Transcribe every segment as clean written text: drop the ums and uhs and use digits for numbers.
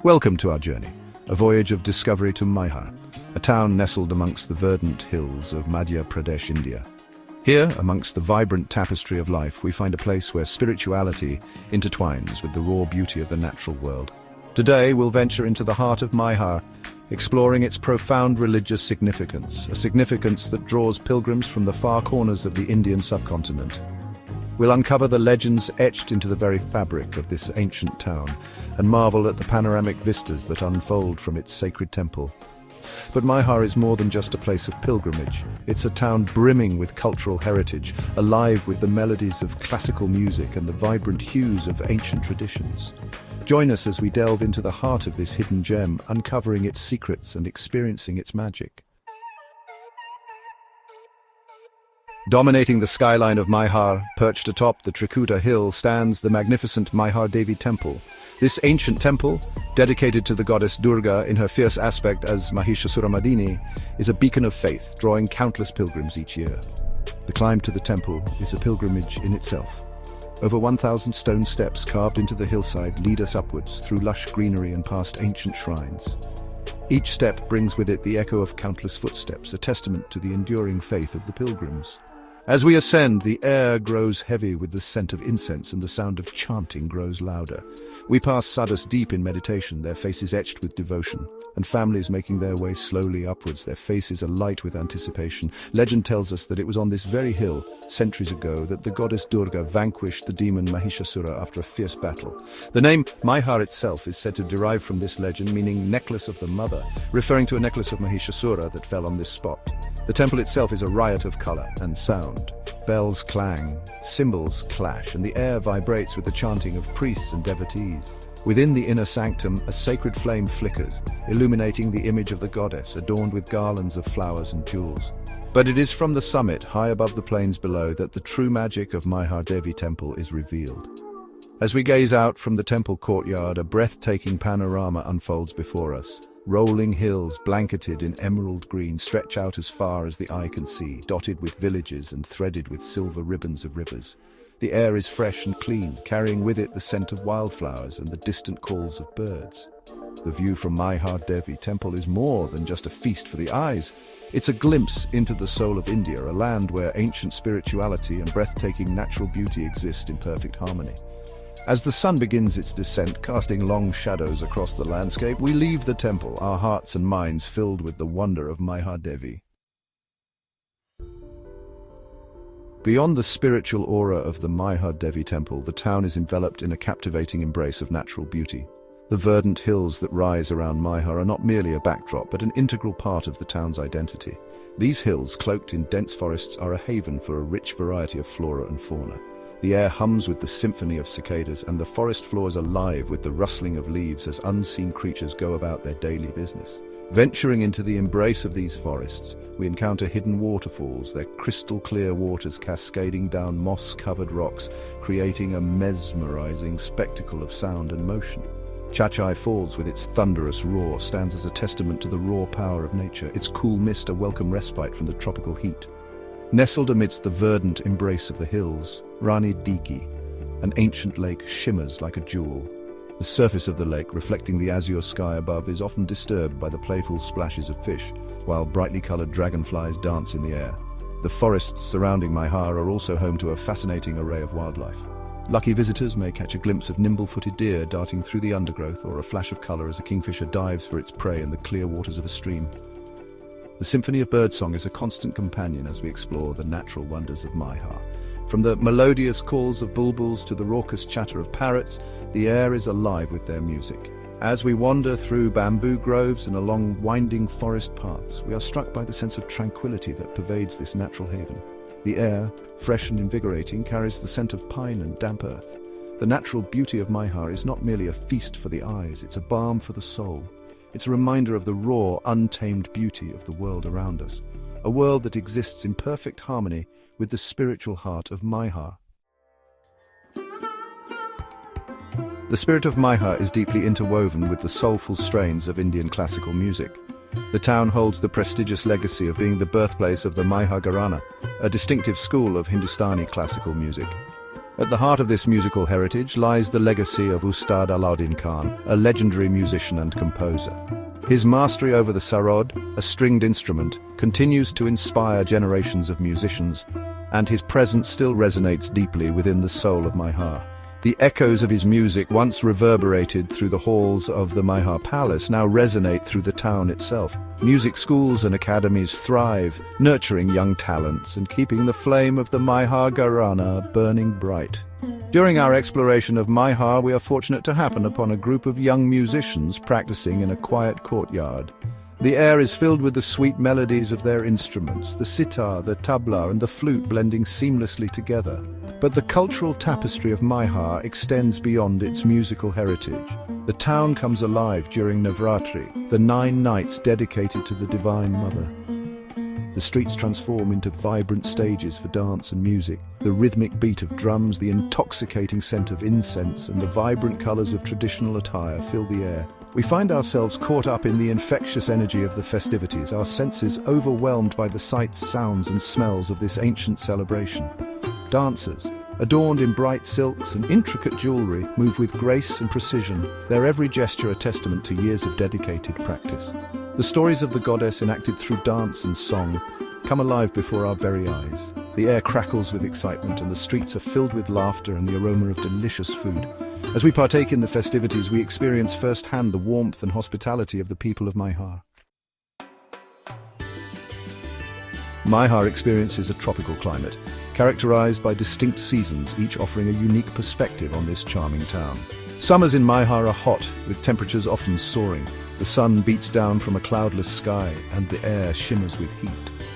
Welcome to our journey, a voyage of discovery to Maihar, a town nestled amongst the verdant hills of Madhya Pradesh, India. Here, amongst the vibrant tapestry of life, we find a place where spirituality intertwines with the raw beauty of the natural world. Today, we'll venture into the heart of Maihar, exploring its profound religious significance, a significance that draws pilgrims from the far corners of the Indian subcontinent. We'll uncover the legends etched into the very fabric of this ancient town and marvel at the panoramic vistas that unfold from its sacred temple. But Maihar is more than just a place of pilgrimage. It's a town brimming with cultural heritage, alive with the melodies of classical music and the vibrant hues of ancient traditions. Join us as we delve into the heart of this hidden gem, uncovering its secrets and experiencing its magic. Dominating the skyline of Maihar, perched atop the Trikuta hill, stands the magnificent Maihar Devi temple. This ancient temple, dedicated to the goddess Durga in her fierce aspect as Mahishasuramardini, is a beacon of faith, drawing countless pilgrims each year. The climb to the temple is a pilgrimage in itself. Over 1,000 stone steps carved into the hillside lead us upwards through lush greenery and past ancient shrines. Each step brings with it the echo of countless footsteps, a testament to the enduring faith of the pilgrims. As we ascend, the air grows heavy with the scent of incense and the sound of chanting grows louder. We pass sadhus deep in meditation, their faces etched with devotion, and families making their way slowly upwards, their faces alight with anticipation. Legend tells us that it was on this very hill, centuries ago, that the goddess Durga vanquished the demon Mahishasura after a fierce battle. The name Maihar itself is said to derive from this legend, meaning necklace of the mother, referring to a necklace of Mahishasura that fell on this spot. The temple itself is a riot of color and sound. Bells clang, cymbals clash, and the air vibrates with the chanting of priests and devotees. Within the inner sanctum, a sacred flame flickers, illuminating the image of the goddess, adorned with garlands of flowers and jewels. But it is from the summit, high above the plains below, that the true magic of Maihar Devi Temple is revealed. As we gaze out from the temple courtyard, a breathtaking panorama unfolds before us. Rolling hills, blanketed in emerald green, stretch out as far as the eye can see, dotted with villages and threaded with silver ribbons of rivers. The air is fresh and clean, carrying with it the scent of wildflowers and the distant calls of birds. The view from Maihar Devi Temple is more than just a feast for the eyes. It's a glimpse into the soul of India, a land where ancient spirituality and breathtaking natural beauty exist in perfect harmony. As the sun begins its descent, casting long shadows across the landscape, we leave the temple, our hearts and minds filled with the wonder of Maihar Devi. Beyond the spiritual aura of the Maihar Devi temple, the town is enveloped in a captivating embrace of natural beauty. The verdant hills that rise around Maihar are not merely a backdrop, but an integral part of the town's identity. These hills, cloaked in dense forests, are a haven for a rich variety of flora and fauna. The air hums with the symphony of cicadas, and the forest floor is alive with the rustling of leaves as unseen creatures go about their daily business. Venturing into the embrace of these forests, we encounter hidden waterfalls, their crystal-clear waters cascading down moss-covered rocks, creating a mesmerizing spectacle of sound and motion. Chachai Falls, with its thunderous roar, stands as a testament to the raw power of nature, its cool mist a welcome respite from the tropical heat. Nestled amidst the verdant embrace of the hills, Rani Digi, an ancient lake, shimmers like a jewel. The surface of the lake, reflecting the azure sky above, is often disturbed by the playful splashes of fish, while brightly colored dragonflies dance in the air. The forests surrounding Maihar are also home to a fascinating array of wildlife. Lucky visitors may catch a glimpse of nimble-footed deer darting through the undergrowth, or a flash of color as a kingfisher dives for its prey in the clear waters of a stream. The symphony of birdsong is a constant companion as we explore the natural wonders of Maihar. From the melodious calls of bulbuls to the raucous chatter of parrots, the air is alive with their music. As we wander through bamboo groves and along winding forest paths, we are struck by the sense of tranquility that pervades this natural haven. The air, fresh and invigorating, carries the scent of pine and damp earth. The natural beauty of Maihar is not merely a feast for the eyes, it's a balm for the soul. It's a reminder of the raw, untamed beauty of the world around us, a world that exists in perfect harmony with the spiritual heart of Maihar. The spirit of Maihar is deeply interwoven with the soulful strains of Indian classical music. The town holds the prestigious legacy of being the birthplace of the Maihar Gharana, a distinctive school of Hindustani classical music. At the heart of this musical heritage lies the legacy of Ustad Alauddin Khan, a legendary musician and composer. His mastery over the sarod, a stringed instrument, continues to inspire generations of musicians, and his presence still resonates deeply within the soul of Maihar. The echoes of his music, once reverberated through the halls of the Maihar Palace, now resonate through the town itself. Music schools and academies thrive, nurturing young talents and keeping the flame of the Maihar Gharana burning bright. During our exploration of Maihar, we are fortunate to happen upon a group of young musicians practicing in a quiet courtyard. The air is filled with the sweet melodies of their instruments, the sitar, the tabla, and the flute blending seamlessly together. But the cultural tapestry of Maihar extends beyond its musical heritage. The town comes alive during Navratri, the 9 nights dedicated to the Divine Mother. The streets transform into vibrant stages for dance and music. The rhythmic beat of drums, the intoxicating scent of incense, and the vibrant colors of traditional attire fill the air. We find ourselves caught up in the infectious energy of the festivities, our senses overwhelmed by the sights, sounds, and smells of this ancient celebration. Dancers, adorned in bright silks and intricate jewelry, move with grace and precision, their every gesture a testament to years of dedicated practice. The stories of the goddess, enacted through dance and song, come alive before our very eyes. The air crackles with excitement, and the streets are filled with laughter and the aroma of delicious food. As we partake in the festivities, we experience firsthand the warmth and hospitality of the people of Maihar. Maihar experiences a tropical climate, characterized by distinct seasons, each offering a unique perspective on this charming town. Summers in Maihar are hot, with temperatures often soaring. The sun beats down from a cloudless sky, and the air shimmers with heat.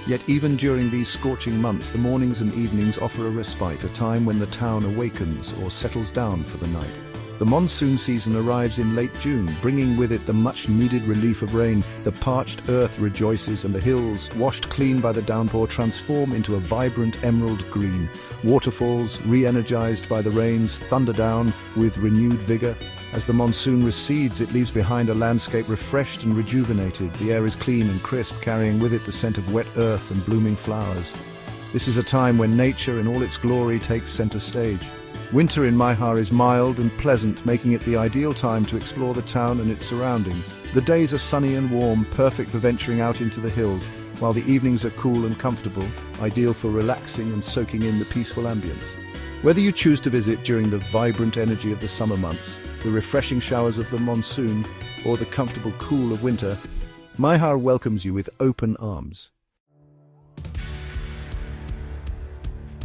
Yet even during these scorching months, the mornings and evenings offer a respite, a time when the town awakens or settles down for the night. The monsoon season arrives in late June, bringing with it the much-needed relief of rain. The parched earth rejoices, and the hills, washed clean by the downpour, transform into a vibrant emerald green. Waterfalls, re-energized by the rains, thunder down with renewed vigor. As the monsoon recedes, it leaves behind a landscape refreshed and rejuvenated. The air is clean and crisp, carrying with it the scent of wet earth and blooming flowers. This is a time when nature in all its glory takes center stage. Winter in Maihar is mild and pleasant, making it the ideal time to explore the town and its surroundings. The days are sunny and warm, perfect for venturing out into the hills, while the evenings are cool and comfortable, ideal for relaxing and soaking in the peaceful ambience. Whether you choose to visit during the vibrant energy of the summer months, the refreshing showers of the monsoon, or the comfortable cool of winter, Maihar welcomes you with open arms.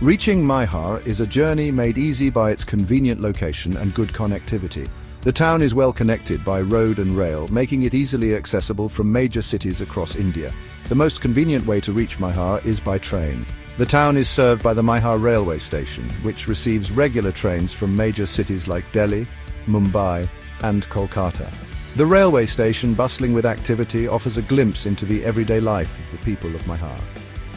Reaching Maihar is a journey made easy by its convenient location and good connectivity. The town is well connected by road and rail, making it easily accessible from major cities across India. The most convenient way to reach Maihar is by train. The town is served by the Maihar railway station, which receives regular trains from major cities like Delhi, Mumbai, and Kolkata. The railway station, bustling with activity, offers a glimpse into the everyday life of the people of Maihar.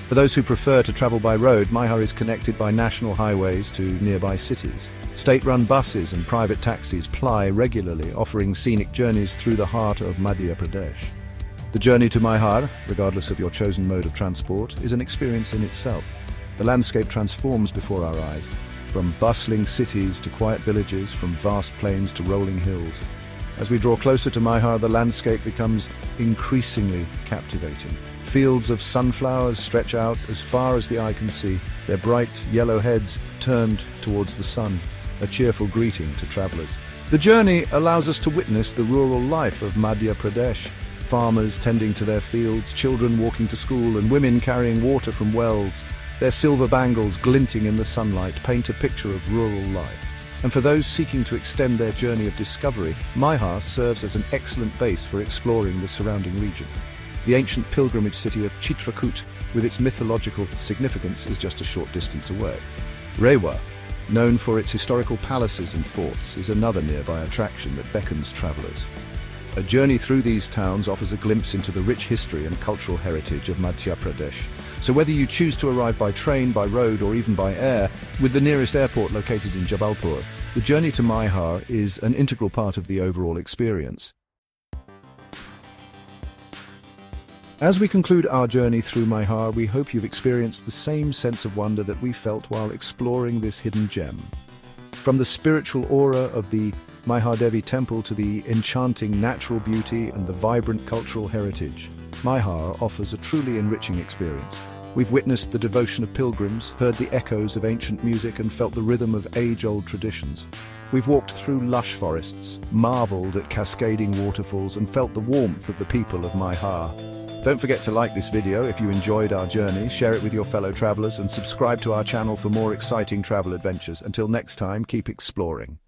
For those who prefer to travel by road, Maihar is connected by national highways to nearby cities. State-run buses and private taxis ply regularly, offering scenic journeys through the heart of Madhya Pradesh. The journey to Maihar, regardless of your chosen mode of transport, is an experience in itself. The landscape transforms before our eyes, from bustling cities to quiet villages, from vast plains to rolling hills. As we draw closer to Maihar, the landscape becomes increasingly captivating. Fields of sunflowers stretch out as far as the eye can see, their bright yellow heads turned towards the sun, a cheerful greeting to travelers. The journey allows us to witness the rural life of Madhya Pradesh. Farmers tending to their fields, children walking to school, and women carrying water from wells. Their silver bangles glinting in the sunlight paint a picture of rural life. And for those seeking to extend their journey of discovery, Maihar serves as an excellent base for exploring the surrounding region. The ancient pilgrimage city of Chitrakoot, with its mythological significance, is just a short distance away. Rewa, known for its historical palaces and forts, is another nearby attraction that beckons travelers. A journey through these towns offers a glimpse into the rich history and cultural heritage of Madhya Pradesh. So whether you choose to arrive by train, by road, or even by air, with the nearest airport located in Jabalpur, the journey to Maihar is an integral part of the overall experience. As we conclude our journey through Maihar, we hope you've experienced the same sense of wonder that we felt while exploring this hidden gem. From the spiritual aura of the Maihar Devi temple to the enchanting natural beauty and the vibrant cultural heritage, Maihar offers a truly enriching experience. We've witnessed the devotion of pilgrims, heard the echoes of ancient music, and felt the rhythm of age-old traditions. We've walked through lush forests, marveled at cascading waterfalls, and felt the warmth of the people of Maihar. Don't forget to like this video if you enjoyed our journey, share it with your fellow travelers, and subscribe to our channel for more exciting travel adventures. Until next time, keep exploring.